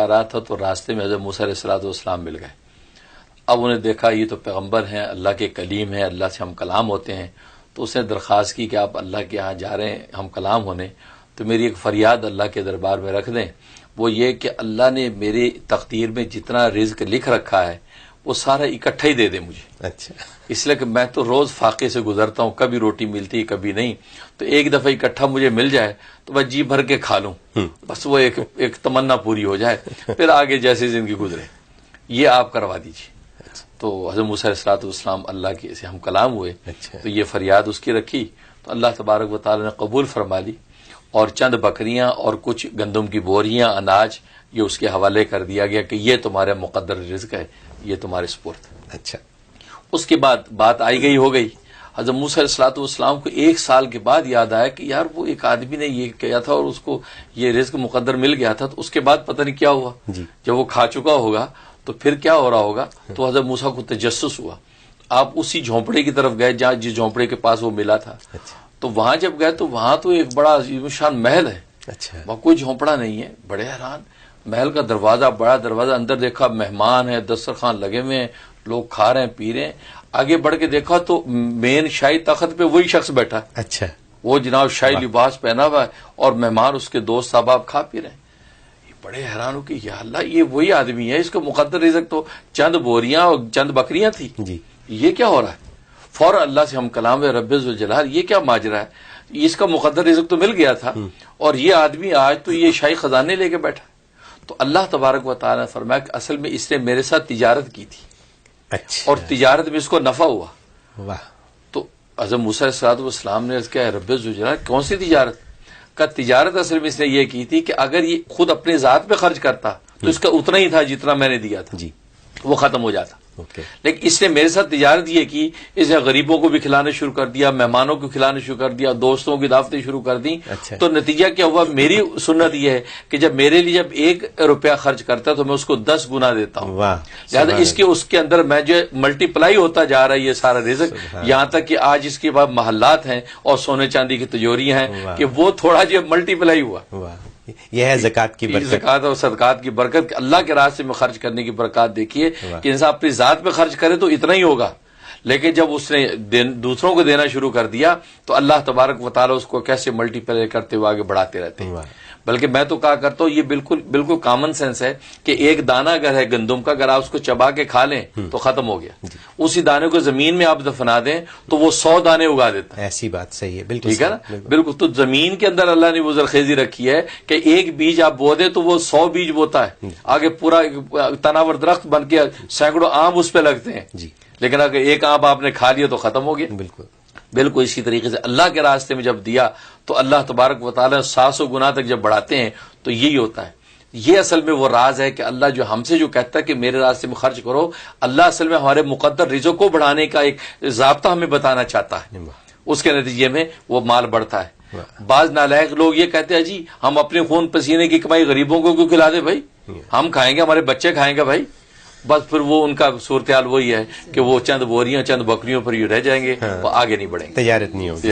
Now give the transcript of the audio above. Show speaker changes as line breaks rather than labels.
رہا تھا تو راستے میں حضرت موسیٰ علیہ السلام مل گئے. اب انہیں دیکھا یہ تو پیغمبر ہیں، اللہ کے کلیم ہیں، اللہ سے ہم کلام ہوتے ہیں. تو اس نے درخواست کی کہ آپ اللہ کے یہاں جا رہے ہیں ہم کلام ہونے، تو میری ایک فریاد اللہ کے دربار میں رکھ دیں، وہ یہ کہ اللہ نے میری تقدیر میں جتنا رزق لکھ رکھا ہے وہ سارا اکٹھا ہی دے دے مجھے.
اچھا.
اس لیے کہ میں تو روز فاقے سے گزرتا ہوں، کبھی روٹی ملتی کبھی نہیں، تو ایک دفعہ اکٹھا مجھے مل جائے تو بس جی بھر کے کھا لوں، بس وہ ایک تمنا پوری ہو جائے، پھر آگے جیسی زندگی گزرے یہ آپ کروا دیجیے. تو حضرت موسیٰ علیہ السلام اللہ کے سے ہم کلام ہوئے. تو یہ فریاد اس کی رکھی تو اللہ تبارک و تعالی نے قبول فرما لی، اور چند بکریاں اور کچھ گندم کی بوریاں، اناج، یہ اس کے حوالے کر دیا گیا کہ یہ تمہارے مقدر رزق ہے، یہ تمہارے سپرد.
اچھا.
اس کے بعد بات آئی گئی ہو گئی. حضرت موسیٰ علیہ السلام کو 1 سال کے بعد یاد آیا کہ یار وہ ایک آدمی نے یہ کیا تھا اور اس کو یہ رزق مقدر مل گیا تھا، تو اس کے بعد پتہ نہیں کیا ہوا. جب وہ کھا چکا ہوگا تو پھر کیا ہو رہا ہوگا. تو حضرت موسیٰ کو تجسس ہوا. آپ اسی جھونپڑے کی طرف گئے جہاں جس جھونپڑے کے پاس وہ ملا تھا. تو وہاں جب گئے تو وہاں تو ایک بڑا عظیم شان محل ہے.
اچھا.
وہاں کوئی جھونپڑا نہیں ہے. بڑے حیران، محل کا دروازہ، بڑا دروازہ، اندر دیکھا مہمان ہیں، دسترخوان لگے ہوئے ہیں، لوگ کھا رہے ہیں پی رہے ہیں. آگے بڑھ کے دیکھا تو مین شاہی تخت پہ وہی شخص بیٹھا.
اچھا.
وہ جناب شاہی لباس پہنا ہوا ہے اور مہمان اس کے دوست احباب کھا پی رہے ہیں. بڑے حیران ہو کہ یا اللہ یہ وہی آدمی ہے، اس کو مقدر رزق تو چند بوریاں اور چند بکریاں تھی، یہ کیا ہو رہا ہے. فوراً اللہ سے ہم کلام رب ذوالجلال، یہ کیا ماجرا ہے، اس کا مقدر رزق تو مل گیا تھا اور یہ آدمی آج تو یہ شاہی خزانے لے کے بیٹھا. تو اللہ تبارک و تعالیٰ نے فرمایا کہ اصل میں اس نے میرے ساتھ تجارت کی تھی.
اچھا.
اور تجارت میں اس کو نفع ہوا.
واہ.
تو حضرت موسیٰ علیہ السلام نے عرض کیا رب ذوالجلال کون سی تجارت کا؟ تجارت اصل میں اس نے یہ کی تھی کہ اگر یہ خود اپنے ذات پہ خرچ کرتا تو اس کا اتنا ہی تھا جتنا میں نے دیا تھا، وہ ختم ہو جاتا. لیکن اس نے میرے ساتھ تجارت یہ کی، اس نے غریبوں کو بھی کھلانا شروع کر دیا، مہمانوں کو کھلانا شروع کر دیا، دوستوں کی دعوتیں شروع کر دی. تو نتیجہ کیا ہوا، میری سنت یہ ہے کہ جب میرے لیے جب 1 روپیہ خرچ کرتا ہے تو میں اس کو 10 گنا دیتا ہوں. لہٰذا اس کے اندر میں جو ملٹی پلائی ہوتا جا رہا ہے یہ سارا رزق، یہاں تک کہ آج اس کے بعد محلات ہیں اور سونے چاندی کی تجوریاں ہیں کہ وہ تھوڑا جو ملٹی پلائی ہوا.
یہ ہے زکوٰۃ کی برکت.
زکوٰۃ اور صدقات کی برکت، اللہ کے راستے میں خرچ کرنے کی برکات. دیکھیے کہ انسان اپنی ذات پہ خرچ کرے تو اتنا ہی ہوگا، لیکن جب اس نے دوسروں کو دینا شروع کر دیا تو اللہ تبارک و تعالیٰ اس کو کیسے ملٹی پلائی کرتے ہوئے آگے بڑھاتے رہتے ہیں. بلکہ میں تو کہا کرتا ہوں یہ بالکل کامن سینس ہے کہ ایک دانہ اگر ہے گندم کا، اگر آپ اس کو چبا کے کھا لیں تو ختم ہو گیا. اسی دانے کو زمین میں آپ دفنا دیں تو وہ 100 دانے اگا دیتا ہے.
ایسی بات صحیح ہے، بالکل
ٹھیک ہے نا. بالکل. تو زمین کے اندر اللہ نے وہ زرخیزی رکھی ہے کہ ایک بیج آپ بو دیں تو وہ 100 بیج بوتا ہے، آگے پورا تناور درخت بن کے سینکڑوں آم اس پہ لگتے ہیں. لیکن اگر ایک آم آپ نے کھا لیا تو ختم ہو گیا. بالکل اسی طریقے سے اللہ کے راستے میں جب دیا تو اللہ تبارک و تعالیٰ 700 گنا تک جب بڑھاتے ہیں تو یہی ہوتا ہے. یہ اصل میں وہ راز ہے کہ اللہ جو ہم سے جو کہتا ہے کہ میرے راستے میں خرچ کرو، اللہ اصل میں ہمارے مقدر رزق کو بڑھانے کا ایک ضابطہ ہمیں بتانا چاہتا ہے. اس کے نتیجے میں وہ مال بڑھتا ہے. بعض نالائق لوگ یہ کہتے ہیں جی ہم اپنے خون پسینے کی کمائی غریبوں کو کیوں کھلا دیں بھائی، ہم کھائیں گے ہمارے بچے کھائیں گے بھائی. بس پھر وہ ان کا صورتحال وہی ہے کہ وہ چند بوریاں چند بکریوں پر ہی رہ جائیں گے، وہ آگے نہیں بڑھیں گے،
تجارت نہیں ہوگی.